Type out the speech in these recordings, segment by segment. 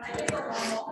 Ahí se va.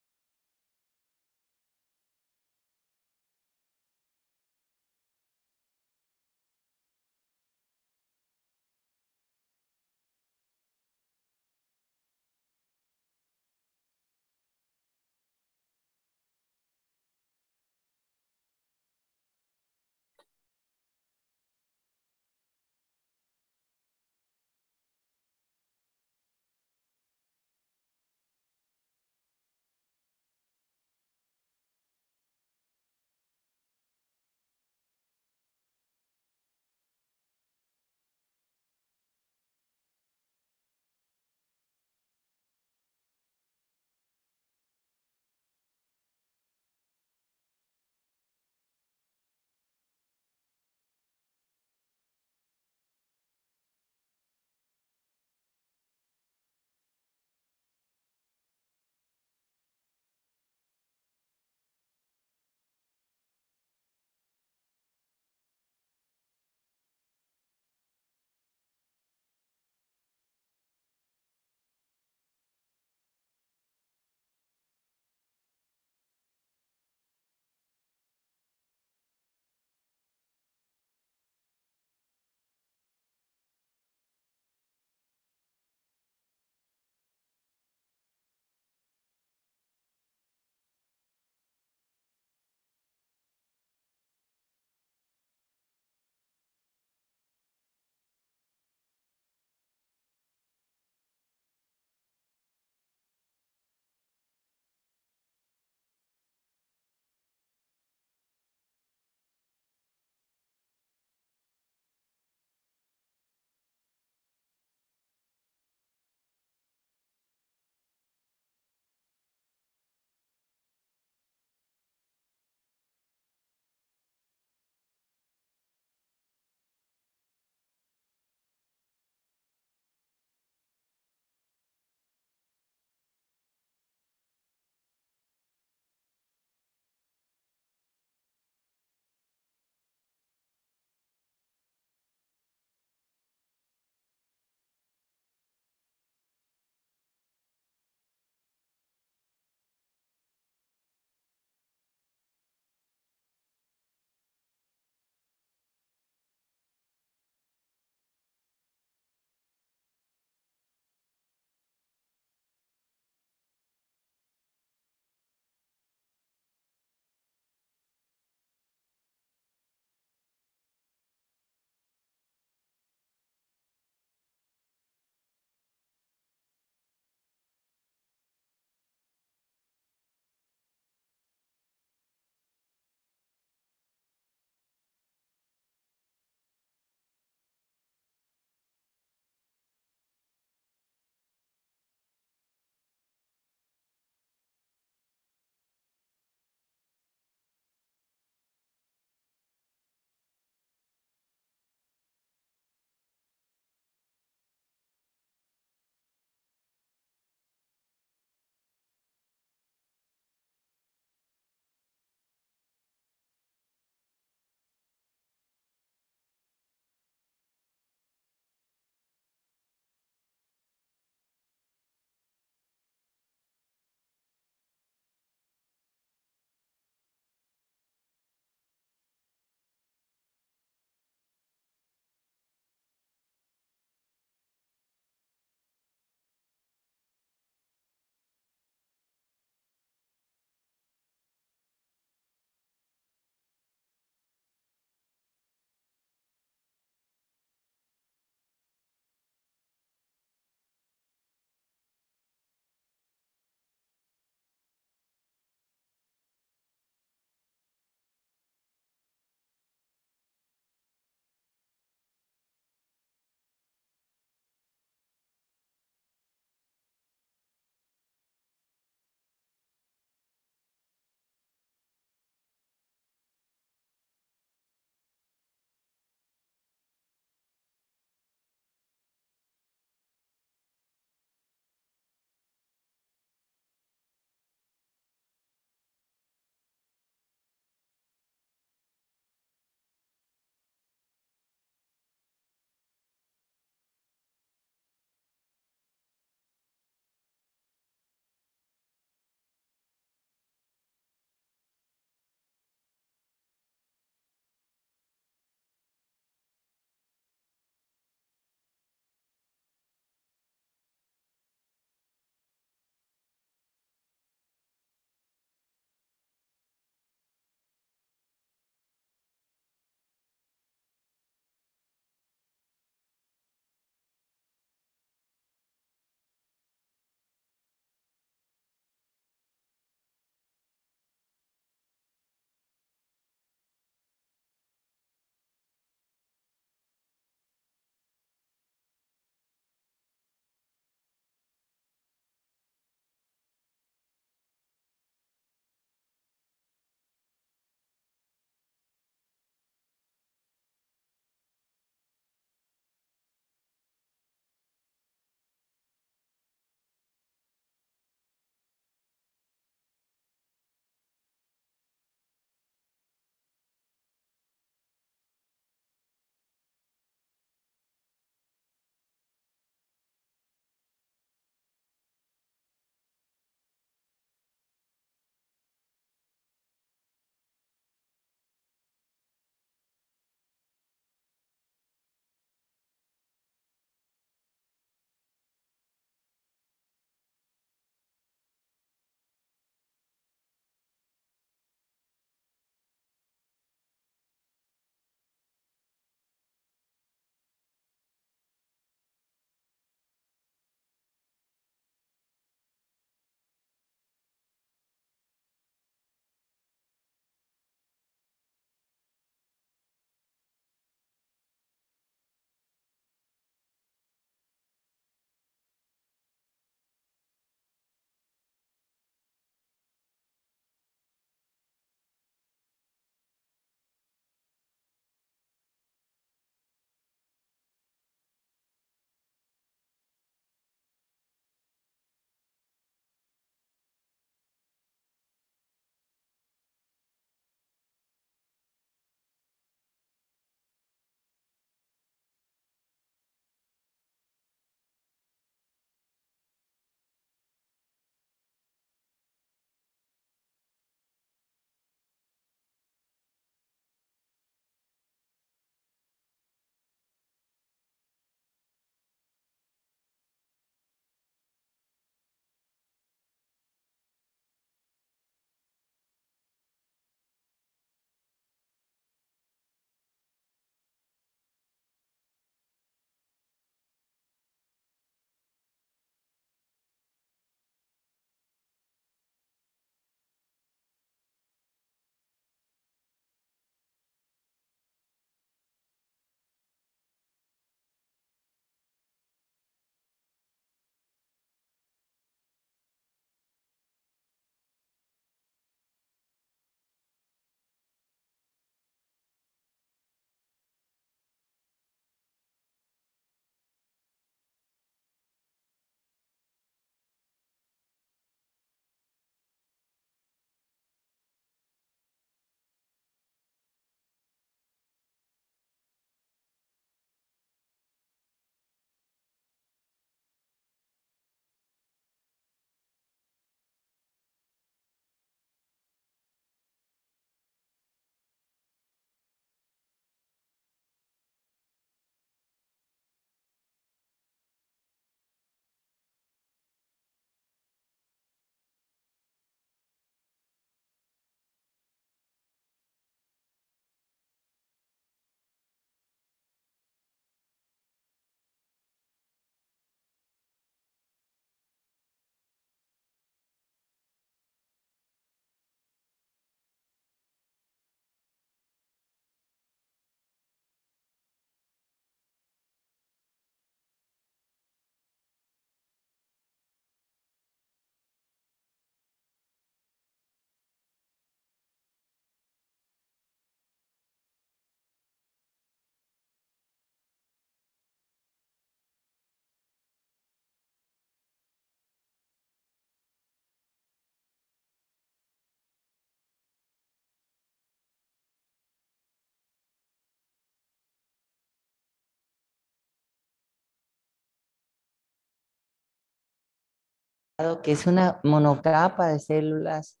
que es una monocapa de células,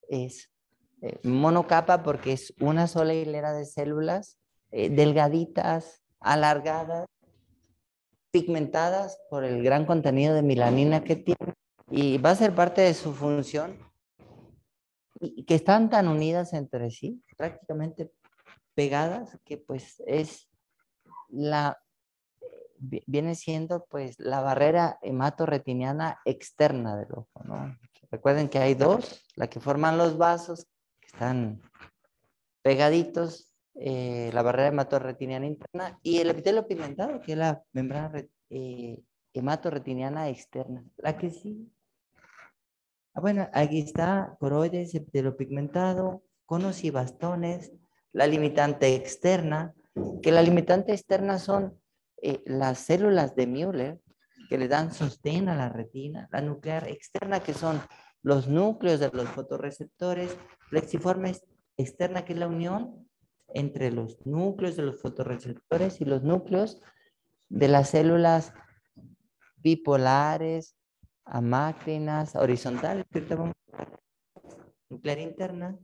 es monocapa porque es una sola hilera de células delgaditas, alargadas, pigmentadas por el gran contenido de melanina que tiene y va a ser parte de su función y que están tan unidas entre sí, prácticamente pegadas, que pues es la viene siendo pues la barrera hematorretiniana externa del ojo, ¿no? Recuerden que hay dos, la que forman los vasos, que están pegaditos, la barrera hematorretiniana interna, y el epitelio pigmentado, que es la membrana hematorretiniana externa. La que sí. Bueno, aquí está coroides, epitelio pigmentado, conos y bastones, la limitante externa, que la limitante externa son las células de Müller que le dan sostén a la retina, la nuclear externa, que son los núcleos de los fotorreceptores, flexiforme externa, que es la unión entre los núcleos de los fotorreceptores y los núcleos de las células bipolares, amácrinas, horizontales, nuclear interna,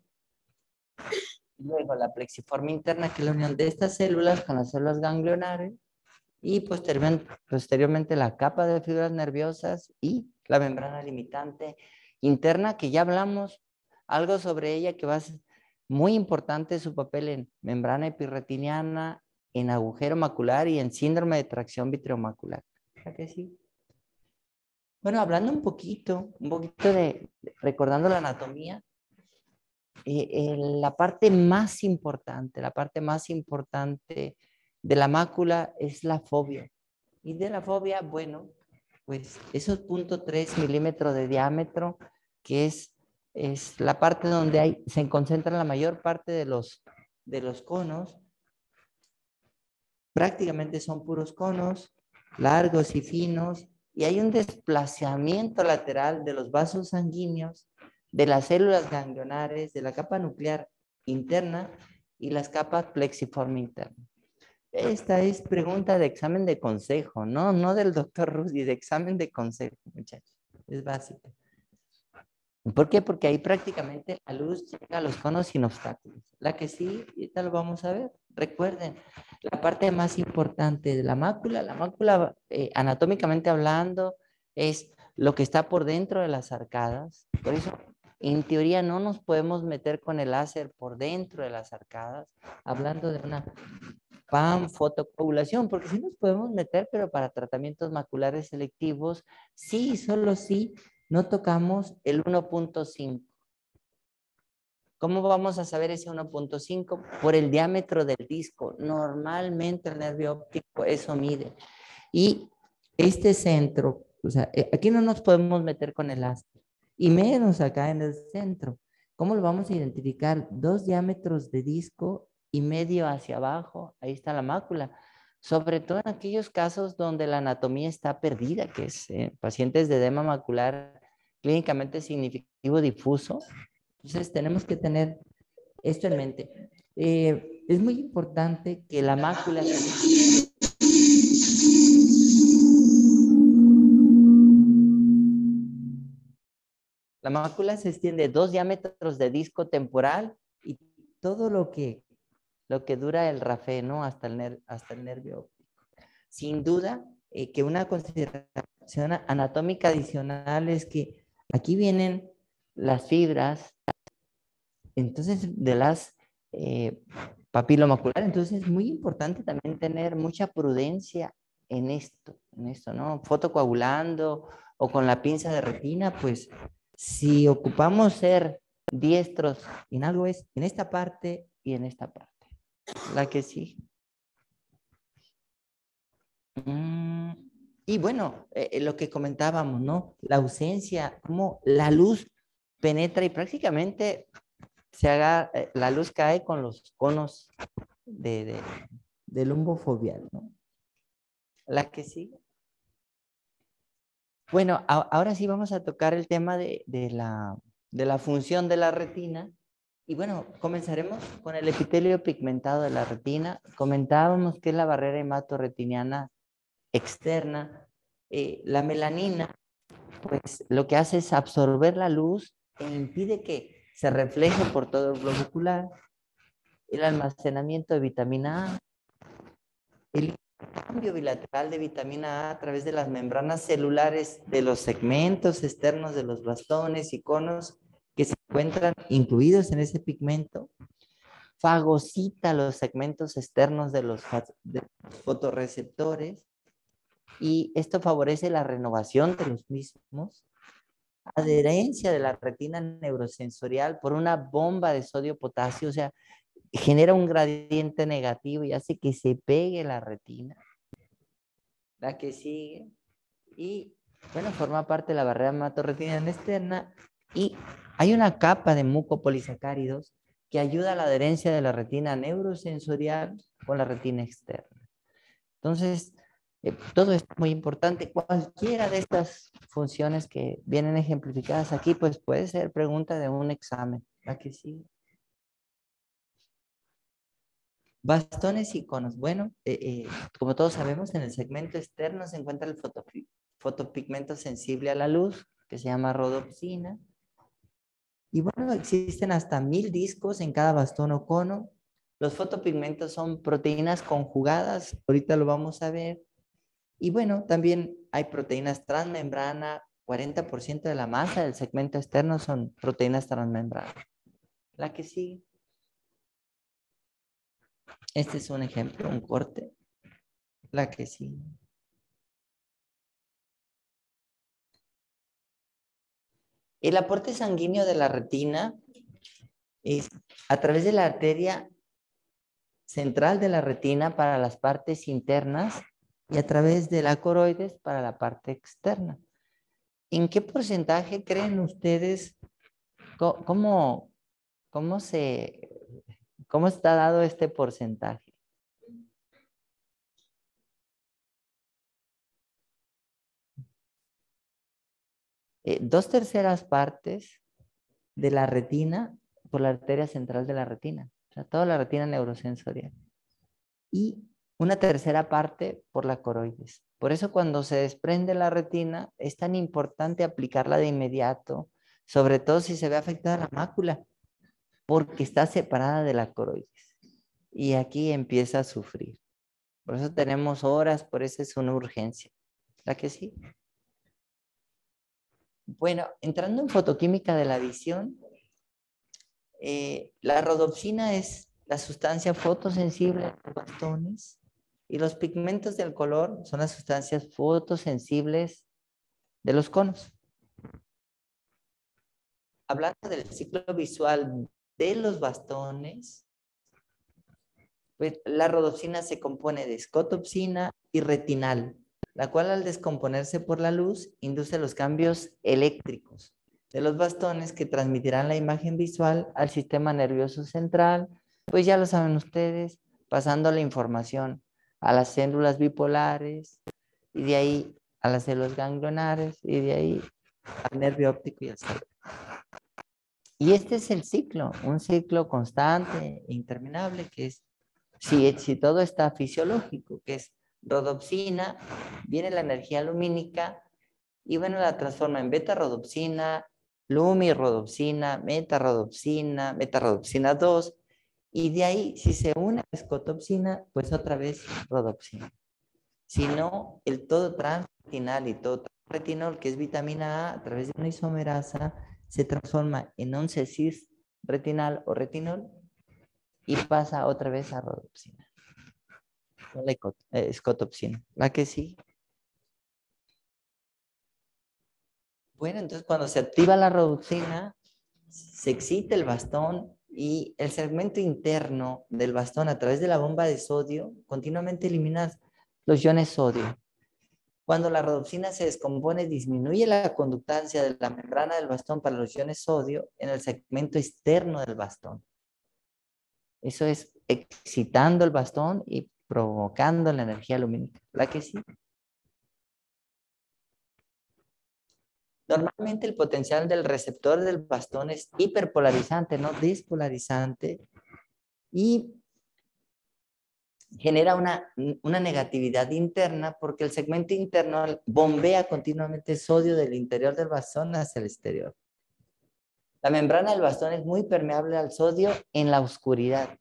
luego la plexiforme interna, que es la unión de estas células con las células ganglionares, y posteriormente la capa de fibras nerviosas y la membrana limitante interna, que ya hablamos algo sobre ella, que va a ser muy importante su papel en membrana epirretiniana, en agujero macular y en síndrome de tracción vitreomacular. ¿Verdad que sí? Bueno, hablando un poquito recordando la anatomía, la parte más importante de la mácula es la fovea. Y de la fovea, bueno, pues esos 0.3 milímetros de diámetro, que es la parte donde se concentra la mayor parte de los conos. Prácticamente son puros conos, largos y finos, y hay un desplazamiento lateral de los vasos sanguíneos, de las células ganglionares, de la capa nuclear interna y las capas plexiforme interna. Esta es pregunta de examen de consejo, no del doctor Rusi, de examen de consejo, muchachos. Es básico. ¿Por qué? Porque ahí prácticamente la luz llega a los conos sin obstáculos. La que sí, ahorita lo vamos a ver. Recuerden, la parte más importante de la mácula anatómicamente hablando, es lo que está por dentro de las arcadas. Por eso, en teoría, no nos podemos meter con el láser por dentro de las arcadas, hablando de una panfotocoagulación, porque sí nos podemos meter, pero para tratamientos maculares selectivos, sí, solo sí, no tocamos el 1.5. ¿Cómo vamos a saber ese 1.5? Por el diámetro del disco. Normalmente el nervio óptico eso mide. Y este centro, o sea, aquí no nos podemos meter con el láser, y menos acá en el centro. ¿Cómo lo vamos a identificar? 2 diámetros de disco y medio hacia abajo, ahí está la mácula. Sobre todo en aquellos casos donde la anatomía está perdida, que es pacientes de edema macular clínicamente significativo difuso. Entonces tenemos que tener esto en mente. Es muy importante que la mácula se extiende 2 diámetros de disco temporal y todo lo que dura el RAFE, ¿no? Hasta el nervio óptico. Sin duda, que una consideración anatómica adicional es que aquí vienen las fibras, entonces, de las papilomaculares. Entonces, es muy importante también tener mucha prudencia en esto, ¿no? Fotocoagulando o con la pinza de retina, pues, si ocupamos ser diestros en algo, es en esta parte y en esta parte. La que sí. Y bueno, lo que comentábamos, ¿no? La ausencia, cómo la luz penetra y prácticamente la luz cae con los conos del lumbo foveal, ¿no? La que sí. Bueno, ahora sí vamos a tocar el tema de la función de la retina. Y bueno, comenzaremos con el epitelio pigmentado de la retina. Comentábamos que es la barrera hematorretiniana externa. La melanina pues lo que hace es absorber la luz e impide que se refleje por todo el globo ocular. El almacenamiento de vitamina A, el cambio bilateral de vitamina A a través de las membranas celulares de los segmentos externos de los bastones y conos que se encuentran incluidos en ese pigmento, fagocita los segmentos externos de los fotorreceptores y esto favorece la renovación de los mismos, adherencia de la retina neurosensorial por una bomba de sodio-potasio, o sea, genera un gradiente negativo y hace que se pegue la retina. La que sigue. Y, bueno, forma parte de la barrera hematorretiniana externa y hay una capa de mucopolisacáridos que ayuda a la adherencia de la retina neurosensorial con la retina externa. Entonces, todo esto es muy importante. Cualquiera de estas funciones que vienen ejemplificadas aquí, pues puede ser pregunta de un examen. La que sigue. Bastones y conos. Bueno, como todos sabemos, en el segmento externo se encuentra el fotopigmento sensible a la luz, que se llama rodopsina. Y bueno, existen hasta 1000 discos en cada bastón o cono. Los fotopigmentos son proteínas conjugadas, ahorita lo vamos a ver. Y bueno, también hay proteínas transmembrana, 40% de la masa del segmento externo son proteínas transmembrana. La que sigue. Este es un ejemplo, un corte. La que sigue. El aporte sanguíneo de la retina es a través de la arteria central de la retina para las partes internas y a través de la coroides para la parte externa. ¿En qué porcentaje creen ustedes cómo está dado este porcentaje? Dos terceras partes de la retina por la arteria central de la retina, o sea, toda la retina neurosensorial. Y una tercera parte por la coroides. Por eso cuando se desprende la retina es tan importante aplicarla de inmediato, sobre todo si se ve afectada la mácula, porque está separada de la coroides. Y aquí empieza a sufrir. Por eso tenemos horas, por eso es una urgencia. ¿La que sí? Bueno, entrando en fotoquímica de la visión, la rodopsina es la sustancia fotosensible de los bastones y los pigmentos del color son las sustancias fotosensibles de los conos. Hablando del ciclo visual de los bastones, pues la rodopsina se compone de escotopsina y retinal, la cual al descomponerse por la luz induce los cambios eléctricos de los bastones que transmitirán la imagen visual al sistema nervioso central, pues ya lo saben ustedes, pasando la información a las células bipolares y de ahí a las células ganglionares y de ahí al nervio óptico y al cerebro. Y este es el ciclo, un ciclo constante e interminable que es, si todo está fisiológico, que es rodopsina, viene la energía lumínica y bueno, la transforma en beta-rodopsina, lumirrodopsina, meta-rodopsina, meta-rodopsina 2, y de ahí, si se une a escotopsina, pues otra vez rodopsina. Si no, el todo transretinal y todo retinol, que es vitamina A través de una isomerasa, se transforma en 11-cis retinal o retinol y pasa otra vez a rodopsina. Con la escotopsina. ¿La que sí? Bueno, entonces cuando se activa la rodopsina, se excita el bastón y el segmento interno del bastón a través de la bomba de sodio continuamente elimina los iones sodio. Cuando la rodopsina se descompone, disminuye la conductancia de la membrana del bastón para los iones sodio en el segmento externo del bastón. Eso es excitando el bastón y provocando la energía lumínica. ¿La que sí? Normalmente el potencial del receptor del bastón es hiperpolarizante, no despolarizante. Y genera una negatividad interna porque el segmento interno bombea continuamente sodio del interior del bastón hacia el exterior. La membrana del bastón es muy permeable al sodio en la oscuridad.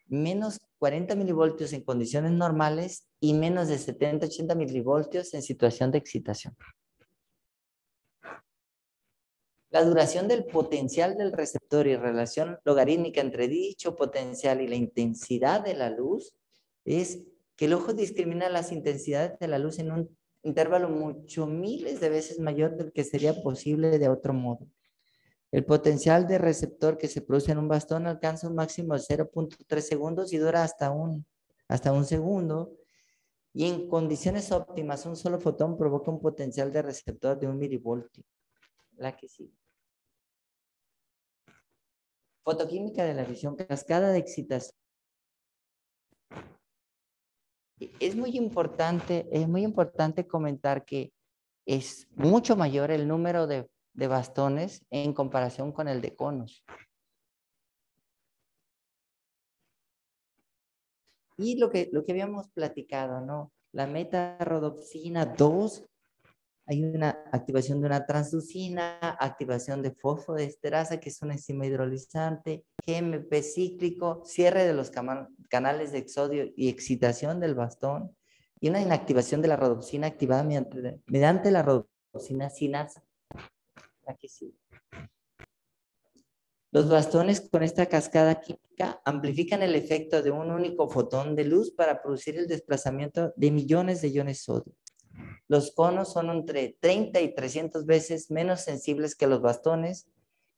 Menos 40 milivoltios en condiciones normales y menos de 70-80 milivoltios en situación de excitación. La duración del potencial del receptor y relación logarítmica entre dicho potencial y la intensidad de la luz es que el ojo discrimina las intensidades de la luz en un intervalo mucho miles de veces mayor del que sería posible de otro modo. El potencial de receptor que se produce en un bastón alcanza un máximo de 0.3 segundos y dura hasta un segundo. Y en condiciones óptimas, un solo fotón provoca un potencial de receptor de 1 milivoltio. La que sigue. Fotoquímica de la visión, cascada de excitación. Es muy importante comentar que es mucho mayor el número de bastones en comparación con el de conos. Y lo que habíamos platicado, ¿no? La metarrodoxina 2, hay una activación de una transducina, activación de fosfodiesterasa, que es una enzima hidrolizante, GMP cíclico, cierre de los canales de exodio y excitación del bastón, y una inactivación de la rodoxina activada mediante la rodoxina sinasa. Aquí sí. Los bastones con esta cascada química amplifican el efecto de un único fotón de luz para producir el desplazamiento de millones de iones sodio. Los conos son entre 30 y 300 veces menos sensibles que los bastones,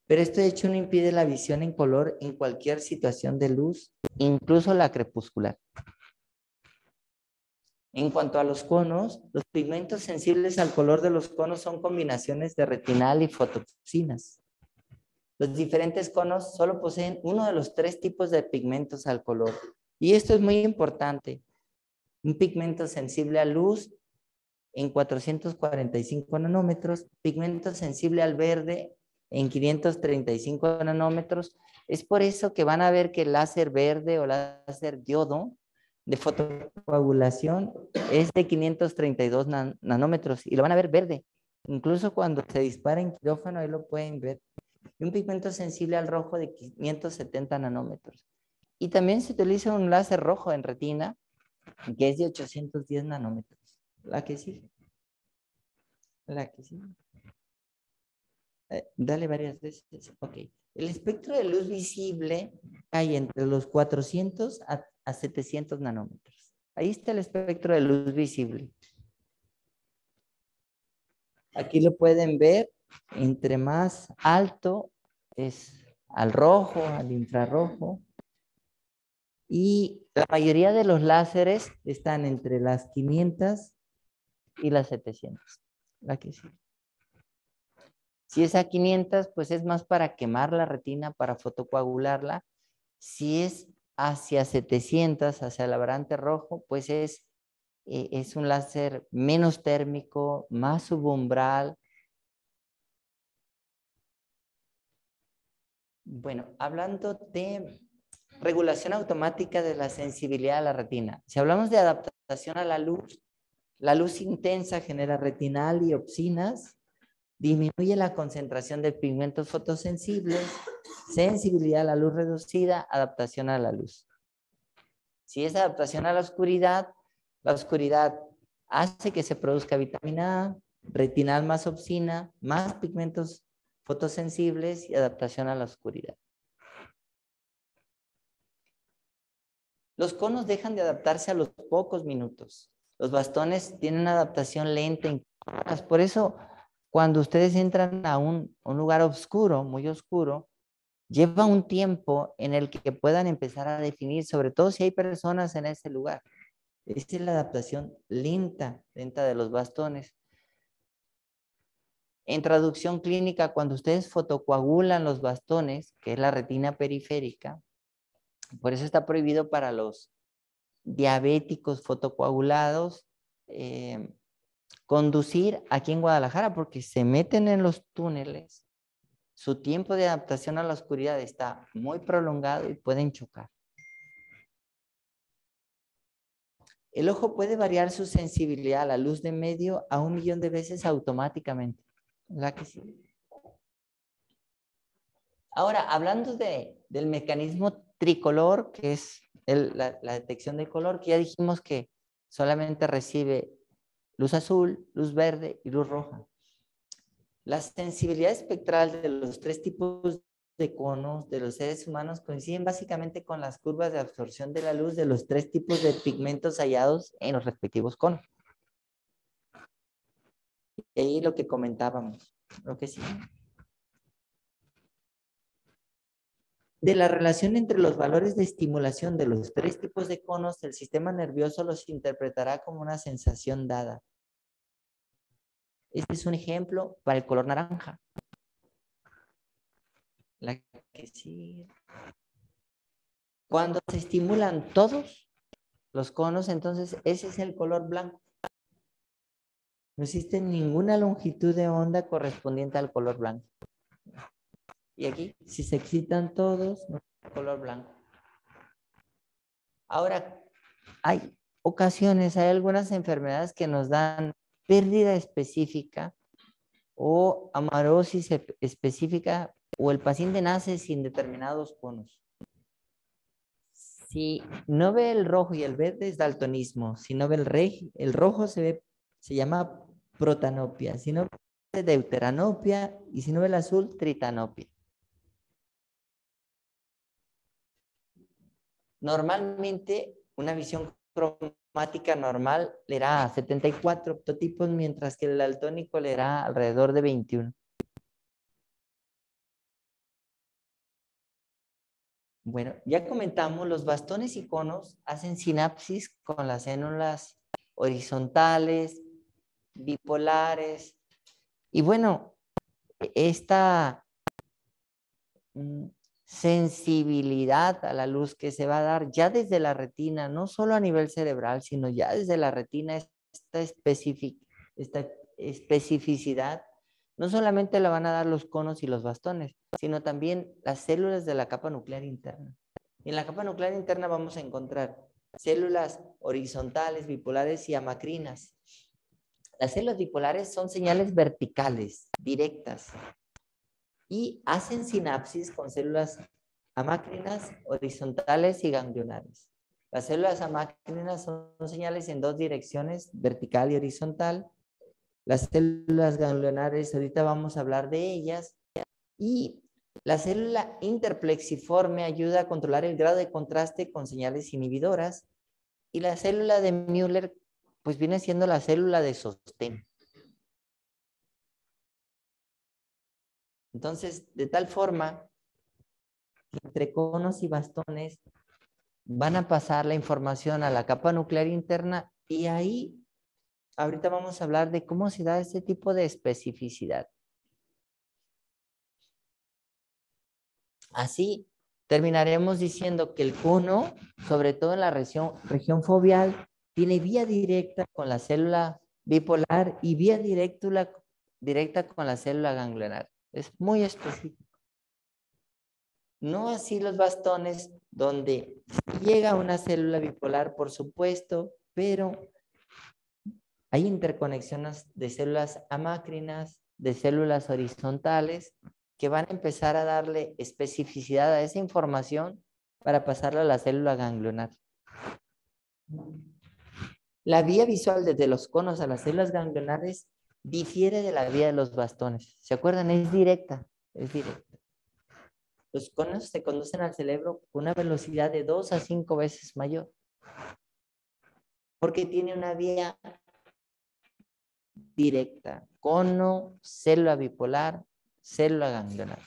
pero este hecho no impide la visión en color en cualquier situación de luz, incluso la crepuscular. En cuanto a los conos, los pigmentos sensibles al color de los conos son combinaciones de retinal y fotoxinas. Los diferentes conos solo poseen uno de los 3 tipos de pigmentos al color. Y esto es muy importante. Un pigmento sensible a luz en 445 nanómetros, pigmento sensible al verde en 535 nanómetros. Es por eso que van a ver que el láser verde o láser diodo de fotocoagulación es de 532 nanómetros y lo van a ver verde. Incluso cuando se dispara en quirófano, ahí lo pueden ver. Y un pigmento sensible al rojo de 570 nanómetros. Y también se utiliza un láser rojo en retina, que es de 810 nanómetros. La que sigue. La que sigue. Dale varias veces. Ok. El espectro de luz visible hay entre los 400 a 700 nanómetros. Ahí está el espectro de luz visible. Aquí lo pueden ver. Entre más alto es al rojo, al infrarrojo. Y la mayoría de los láseres están entre las 500 y las 700. La que sí. Si es a 500, pues es más para quemar la retina, para fotocoagularla. Si es hacia 700, hacia el aberrante rojo, pues es un láser menos térmico, más subumbral. Bueno, hablando de regulación automática de la sensibilidad a la retina. Si hablamos de adaptación a la luz intensa genera retinal y opsinas, disminuye la concentración de pigmentos fotosensibles, sensibilidad a la luz reducida, adaptación a la luz. Si es adaptación a la oscuridad hace que se produzca vitamina A, retinal más opsina, más pigmentos fotosensibles y adaptación a la oscuridad. Los conos dejan de adaptarse a los pocos minutos. Los bastones tienen una adaptación lenta en horas. Por eso, cuando ustedes entran a un lugar oscuro, muy oscuro, lleva un tiempo en el que puedan empezar a definir, sobre todo si hay personas en ese lugar. Esa es la adaptación lenta de los bastones. En traducción clínica, cuando ustedes fotocoagulan los bastones, que es la retina periférica, por eso está prohibido para los diabéticos fotocoagulados conducir aquí en Guadalajara, porque se meten en los túneles, su tiempo de adaptación a la oscuridad está muy prolongado y pueden chocar. El ojo puede variar su sensibilidad a la luz de medio a 1 millón de veces automáticamente. ¿Verdad que sí? Ahora, hablando del mecanismo tricolor, que es la detección de color, que ya dijimos que solamente recibe luz azul, luz verde y luz roja. La sensibilidad espectral de los 3 tipos de conos de los seres humanos coinciden básicamente con las curvas de absorción de la luz de los 3 tipos de pigmentos hallados en los respectivos conos. Y ahí lo que comentábamos, lo que sí. De la relación entre los valores de estimulación de los 3 tipos de conos, el sistema nervioso los interpretará como una sensación dada. Este es un ejemplo para el color naranja. La que sigue. Cuando se estimulan todos los conos, entonces ese es el color blanco. No existe ninguna longitud de onda correspondiente al color blanco. Y aquí, si se excitan todos, no hay color blanco. Ahora, hay ocasiones, hay algunas enfermedades que nos dan pérdida específica o amarosis específica, o el paciente nace sin determinados conos. Si no ve el rojo y el verde es daltonismo. Si no ve el rojo se llama protanopia. Si no ve deuteranopia, y si no ve el azul, tritanopia. Normalmente una visión cromática normal le da 74 optotipos, mientras que el daltónico le da alrededor de 21. Bueno, ya comentamos, los bastones y conos hacen sinapsis con las células horizontales, bipolares. Y bueno, esta sensibilidad a la luz que se va a dar ya desde la retina, no solo a nivel cerebral, sino ya desde la retina, esta especificidad, no solamente la van a dar los conos y los bastones, sino también las células de la capa nuclear interna. Y en la capa nuclear interna vamos a encontrar células horizontales, bipolares y amacrinas. Las células bipolares son señales verticales, directas, y hacen sinapsis con células amacrinas, horizontales y ganglionares. Las células amacrinas son señales en 2 direcciones, vertical y horizontal. Las células ganglionares, ahorita vamos a hablar de ellas. Y la célula interplexiforme ayuda a controlar el grado de contraste con señales inhibidoras. Y la célula de Müller, pues viene siendo la célula de sostén. Entonces, de tal forma, entre conos y bastones van a pasar la información a la capa nuclear interna, y ahí ahorita vamos a hablar de cómo se da este tipo de especificidad. Así terminaremos diciendo que el cono, sobre todo en la región foveal, tiene vía directa con la célula bipolar y vía directa con la célula ganglionar. Es muy específico. No así los bastones, donde llega una célula bipolar, por supuesto, pero hay interconexiones de células amacrinas, de células horizontales, que van a empezar a darle especificidad a esa información para pasarla a la célula ganglionar. La vía visual desde los conos a las células ganglionares difiere de la vía de los bastones. ¿Se acuerdan? Es directa, es directa. Los conos se conducen al cerebro con una velocidad de 2 a 5 veces mayor, porque tiene una vía directa: cono, célula bipolar, célula ganglionar.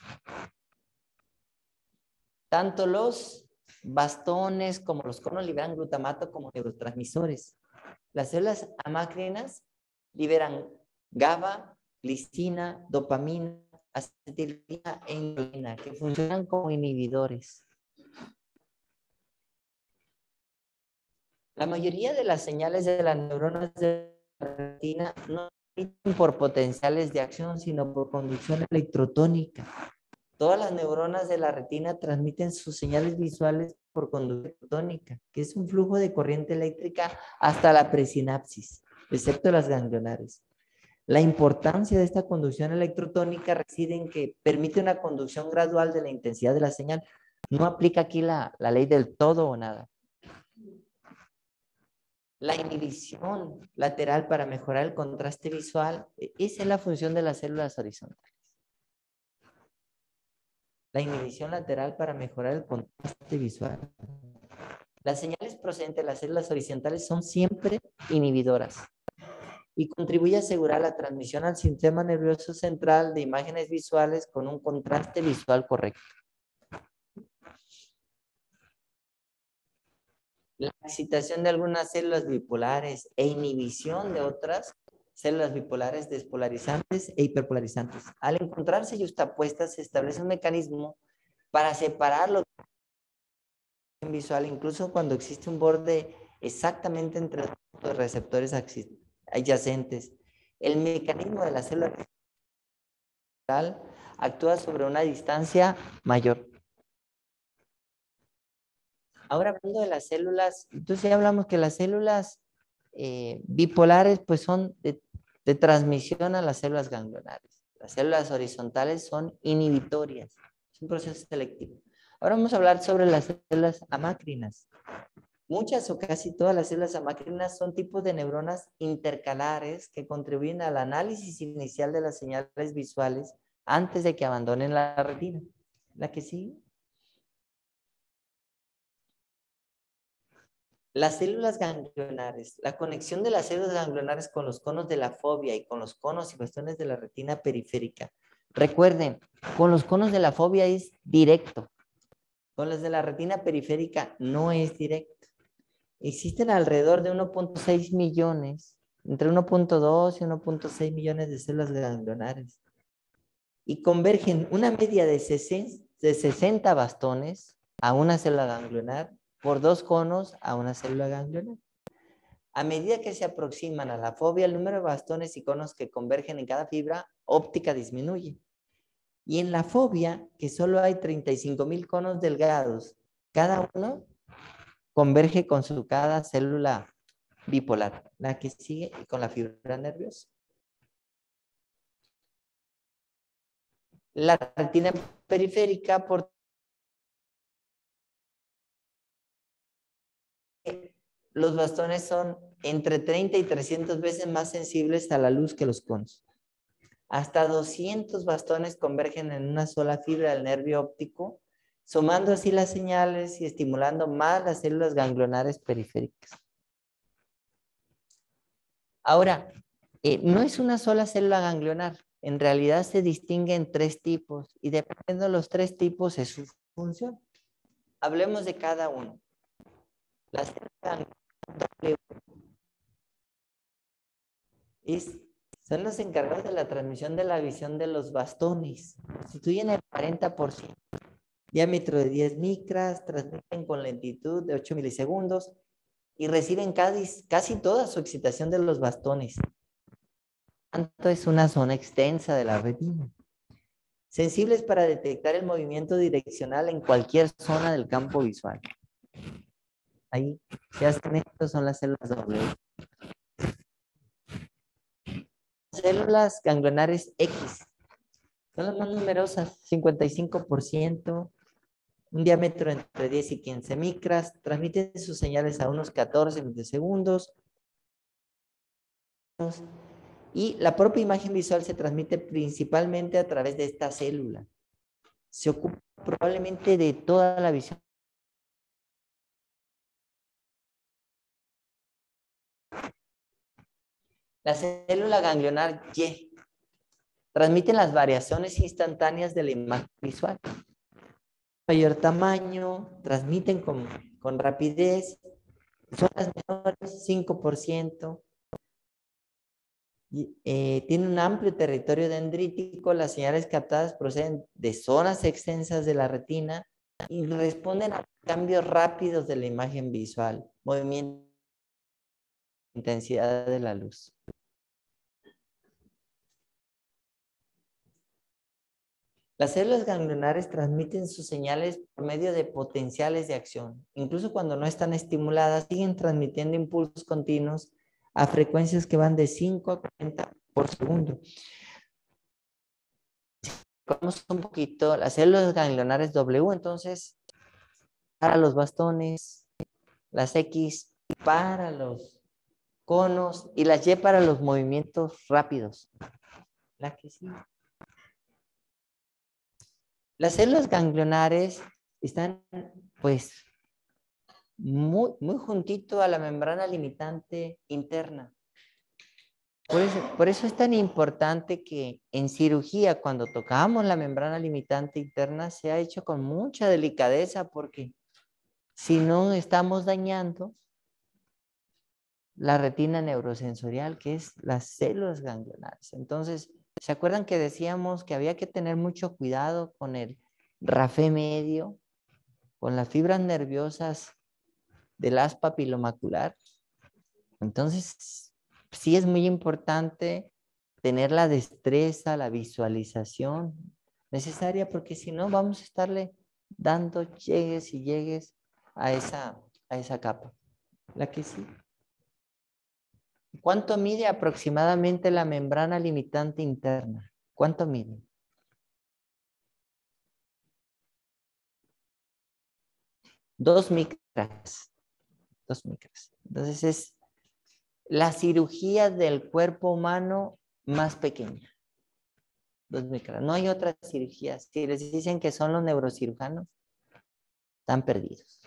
Tanto los bastones como los conos liberan glutamato como neurotransmisores. Las células amacrinas liberan GABA, glicina, dopamina, acetilcolina e insulina, que funcionan como inhibidores. La mayoría de las señales de las neuronas de la retina no transmiten por potenciales de acción, sino por conducción electrotónica. Todas las neuronas de la retina transmiten sus señales visuales por conducción electrónica, que es un flujo de corriente eléctrica hasta la presinapsis, excepto las ganglionares. La importancia de esta conducción electrotónica reside en que permite una conducción gradual de la intensidad de la señal. No aplica aquí la ley del todo o nada. La inhibición lateral para mejorar el contraste visual, esa es la función de las células horizontales. La inhibición lateral para mejorar el contraste visual. Las señales procedentes de las células horizontales son siempre inhibidoras y contribuye a asegurar la transmisión al sistema nervioso central de imágenes visuales con un contraste visual correcto. La excitación de algunas células bipolares e inhibición de otras células bipolares despolarizantes e hiperpolarizantes. Al encontrarse justapuestas, se establece un mecanismo para separarlo visual, incluso cuando existe un borde exactamente entre los receptores adyacentes. El mecanismo de la célula actúa sobre una distancia mayor. Ahora hablando de las células, entonces ya hablamos que las células bipolares pues son de transmisión a las células ganglionares. Las células horizontales son inhibitorias, es un proceso selectivo. Ahora vamos a hablar sobre las células amácrinas. Muchas o casi todas las células amácrinas son tipos de neuronas intercalares que contribuyen al análisis inicial de las señales visuales antes de que abandonen la retina. ¿La que sigue? Las células ganglionares, la conexión de las células ganglionares con los conos de la fovea y con los conos y bastones de la retina periférica. Recuerden, con los conos de la fovea es directo, con los de la retina periférica no es directo. Existen alrededor de 1.6 millones, entre 1.2 y 1.6 millones de células ganglionares. Y convergen una media de 60 bastones a una célula ganglionar por 2 conos a una célula ganglionar. A medida que se aproximan a la fovea, el número de bastones y conos que convergen en cada fibra óptica disminuye. Y en la fovea, que solo hay 35,000 conos delgados, cada uno converge con su cada célula bipolar, la que sigue y con la fibra nerviosa. La retina periférica, por los bastones son entre 30 y 300 veces más sensibles a la luz que los conos. Hasta 200 bastones convergen en una sola fibra del nervio óptico, sumando así las señales y estimulando más las células ganglionares periféricas. Ahora, no es una sola célula ganglionar. En realidad se distingue en 3 tipos y dependiendo de los 3 tipos es su función. Hablemos de cada uno. La célula ganglionar son los encargados de la transmisión de la visión de los bastones. Constituyen el 40%. Diámetro de 10 micras, transmiten con lentitud de 8 milisegundos y reciben casi toda su excitación de los bastones. Tanto es una zona extensa de la retina. Sensibles para detectar el movimiento direccional en cualquier zona del campo visual. Ahí, ¿qué hacen esto? Son las células W. Células ganglionares X. Son las más numerosas, 55%, un diámetro entre 10 y 15 micras, transmiten sus señales a unos 14 milisegundos y la propia imagen visual se transmite principalmente a través de esta célula. Se ocupa probablemente de toda la visión. La célula ganglionar Y transmiten las variaciones instantáneas de la imagen visual. Mayor tamaño, transmiten con rapidez, son las menores, 5%. Tiene un amplio territorio dendrítico, las señales captadas proceden de zonas extensas de la retina y responden a cambios rápidos de la imagen visual, movimiento, intensidad de la luz. Las células ganglionares transmiten sus señales por medio de potenciales de acción. Incluso cuando no están estimuladas, siguen transmitiendo impulsos continuos a frecuencias que van de 5 a 40 por segundo. Vamos un poquito, las células ganglionares W, entonces, para los bastones, las X para los conos y las Y para los movimientos rápidos. La que sí. Las células ganglionares están, pues, muy juntito a la membrana limitante interna. Por eso es tan importante que en cirugía, cuando tocamos la membrana limitante interna, se ha hecho con mucha delicadeza, porque si no estamos dañando la retina neurosensorial, que es las células ganglionares. Entonces, ¿se acuerdan que decíamos que había que tener mucho cuidado con el rafé medio, con las fibras nerviosas del haz papilomacular? Entonces, sí es muy importante tener la destreza, la visualización necesaria, porque si no vamos a estarle dando llegues y llegues a esa capa. La que sí. ¿Cuánto mide aproximadamente la membrana limitante interna? ¿Cuánto mide? 2 micras. 2 micras. Entonces es la cirugía del cuerpo humano más pequeña. 2 micras. No hay otra cirugía. Si les dicen que son los neurocirujanos, están perdidos.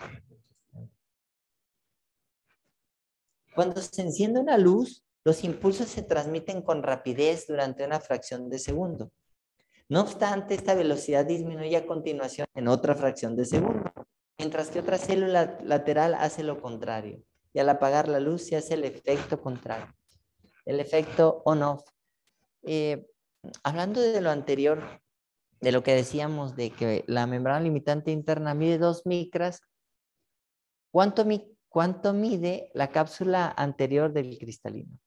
Cuando se enciende una luz, los impulsos se transmiten con rapidez durante una fracción de segundo. No obstante, esta velocidad disminuye a continuación en otra fracción de segundo, mientras que otra célula lateral hace lo contrario. Y al apagar la luz se hace el efecto contrario, el efecto on-off. Hablando de lo anterior, de lo que decíamos de que la membrana limitante interna mide 2 micras, ¿cuánto mide la cápsula anterior del cristalino?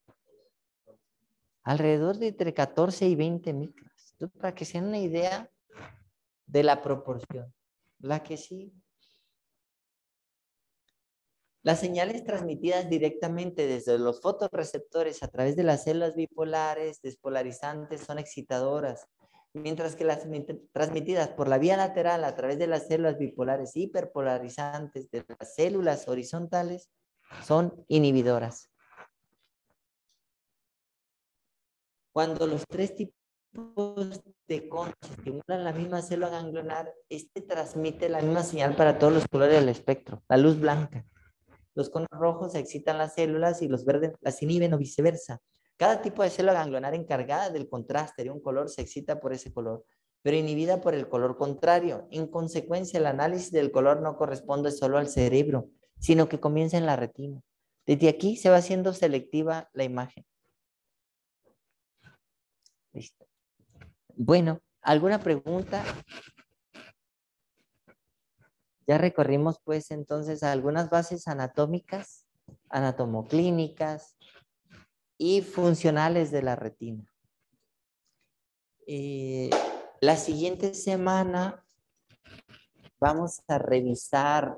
Alrededor de entre 14 y 20 micras. Entonces, para que se den una idea de la proporción. La que sí. Las señales transmitidas directamente desde los fotorreceptores a través de las células bipolares despolarizantes son excitadoras, mientras que las transmitidas por la vía lateral a través de las células bipolares hiperpolarizantes de las células horizontales son inhibidoras. Cuando los tres tipos de conos estimulan la misma célula ganglionar, este transmite la misma señal para todos los colores del espectro, la luz blanca. Los conos rojos excitan las células y los verdes las inhiben o viceversa. Cada tipo de célula ganglionar encargada del contraste de un color se excita por ese color, pero inhibida por el color contrario. En consecuencia, el análisis del color no corresponde solo al cerebro, sino que comienza en la retina. Desde aquí se va haciendo selectiva la imagen. Listo. Bueno, ¿alguna pregunta? Ya recorrimos pues entonces algunas bases anatómicas, anatomoclínicas y funcionales de la retina. La siguiente semana vamos a revisar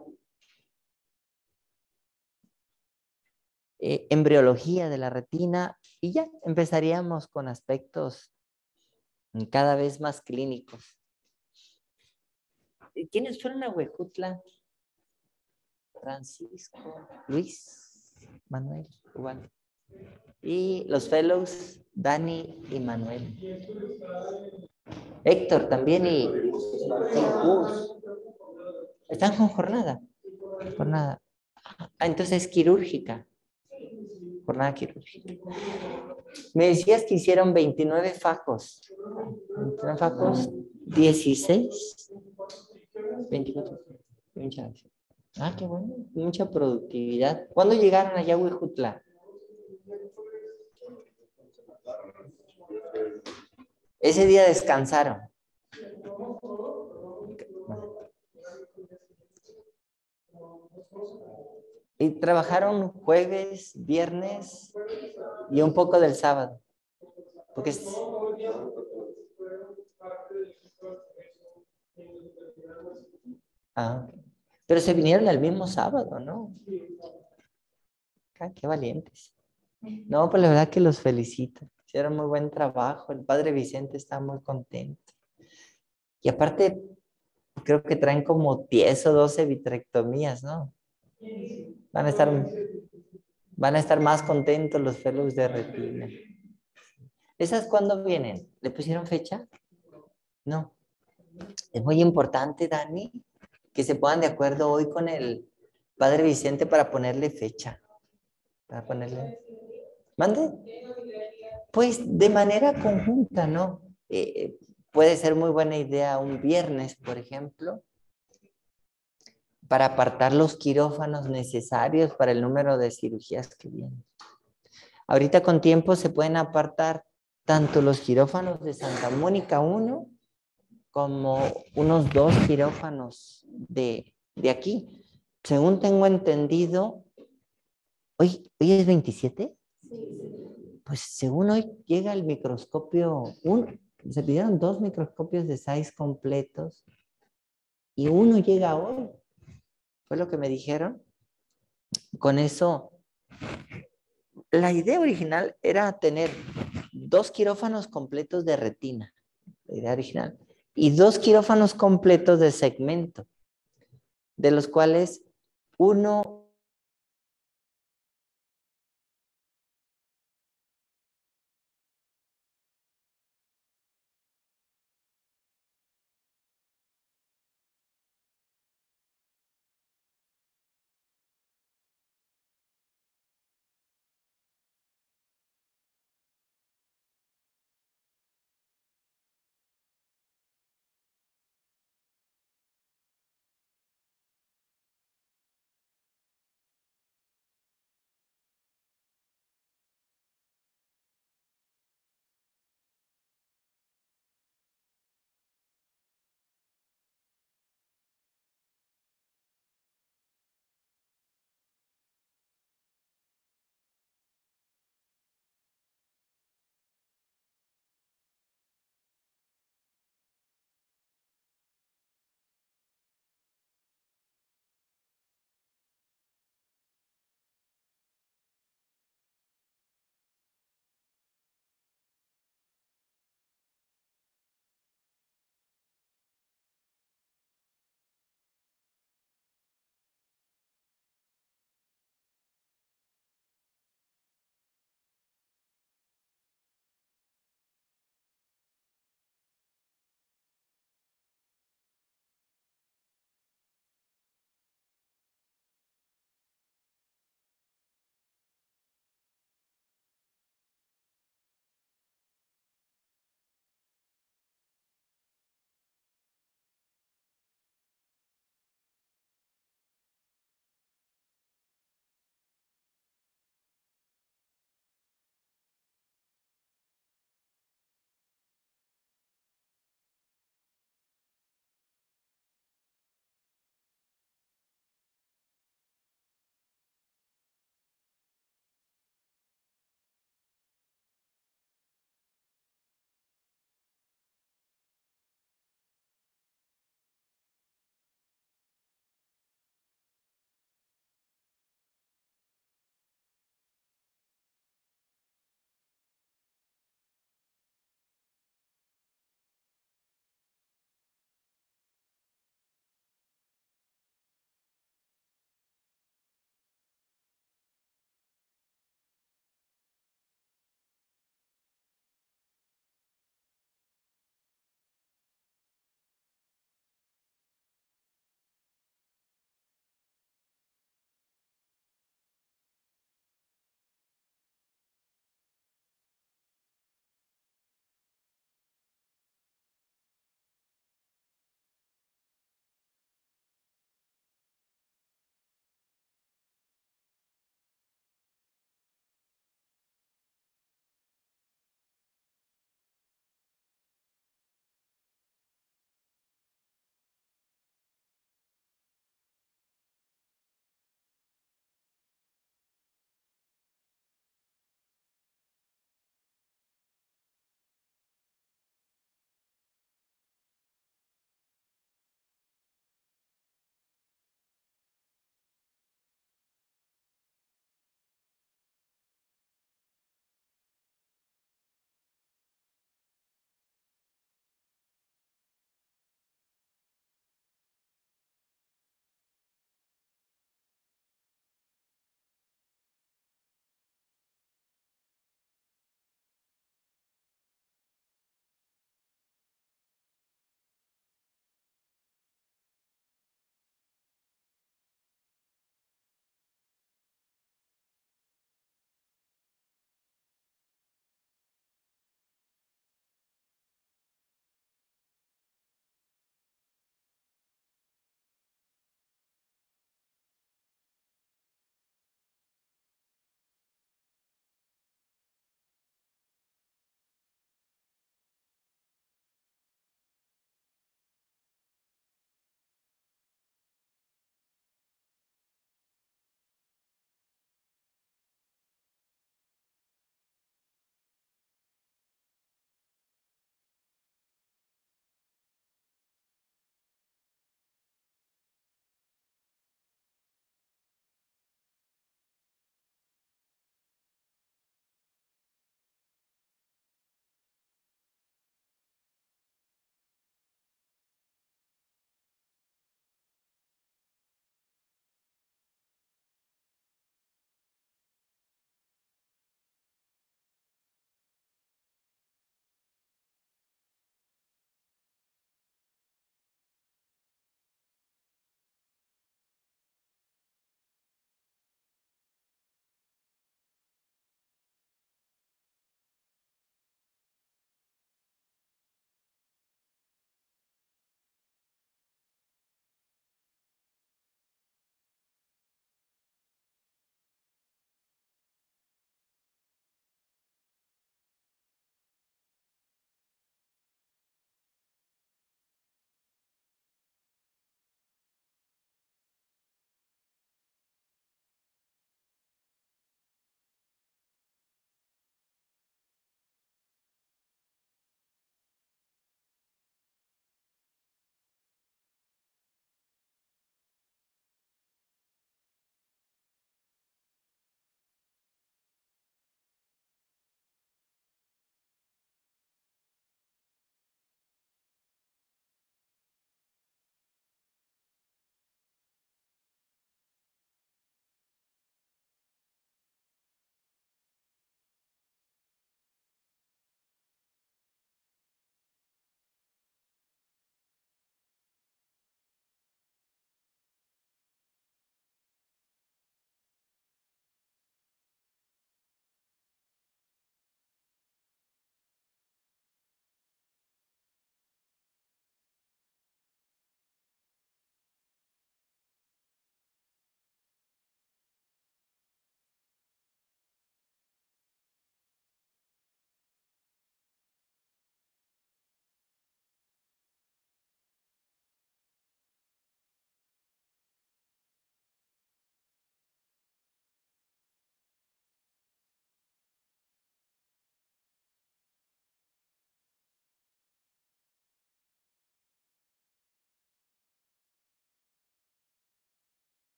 embriología de la retina y ya empezaríamos con aspectos cada vez más clínicos. ¿Quiénes fueron a Huejutla? Francisco, Luis, Manuel, Ubaldo. Y los fellows, Dani y Manuel. Héctor también y Gus. Están con jornada. Jornada. Ah, entonces quirúrgica. Jornada quirúrgica. Me decías que hicieron 29 facos. 29 facos, 16. 24. Ah, qué bueno. Mucha productividad. ¿Cuándo llegaron allá a Huejutla? Ese día descansaron. Y trabajaron jueves, viernes y un poco del sábado. Porque Ah, pero se vinieron el mismo sábado, ¿no? Ah, qué valientes. No, pues la verdad que los felicito. Hicieron muy buen trabajo. El padre Vicente está muy contento. Y aparte, creo que traen como 10 o 12 vitrectomías, ¿no? Van a estar, van a estar más contentos los fellows de retina. ¿Esas cuándo vienen? ¿Le pusieron fecha? No. Es muy importante, Dani, que se pongan de acuerdo hoy con el padre Vicente para ponerle fecha. Para ponerle. ¿Mande? Pues de manera conjunta, ¿no? Puede ser muy buena idea un viernes, por ejemplo, para apartar los quirófanos necesarios para el número de cirugías que vienen. Ahorita con tiempo se pueden apartar tanto los quirófanos de Santa Mónica 1 como unos 2 quirófanos de aquí. Según tengo entendido, ¿hoy es 27? Pues según hoy llega el microscopio, se pidieron 2 microscopios de size completos y uno llega hoy. Fue lo que me dijeron. Con eso, la idea original era tener 2 quirófanos completos de retina, la idea original, y 2 quirófanos completos de segmento, de los cuales uno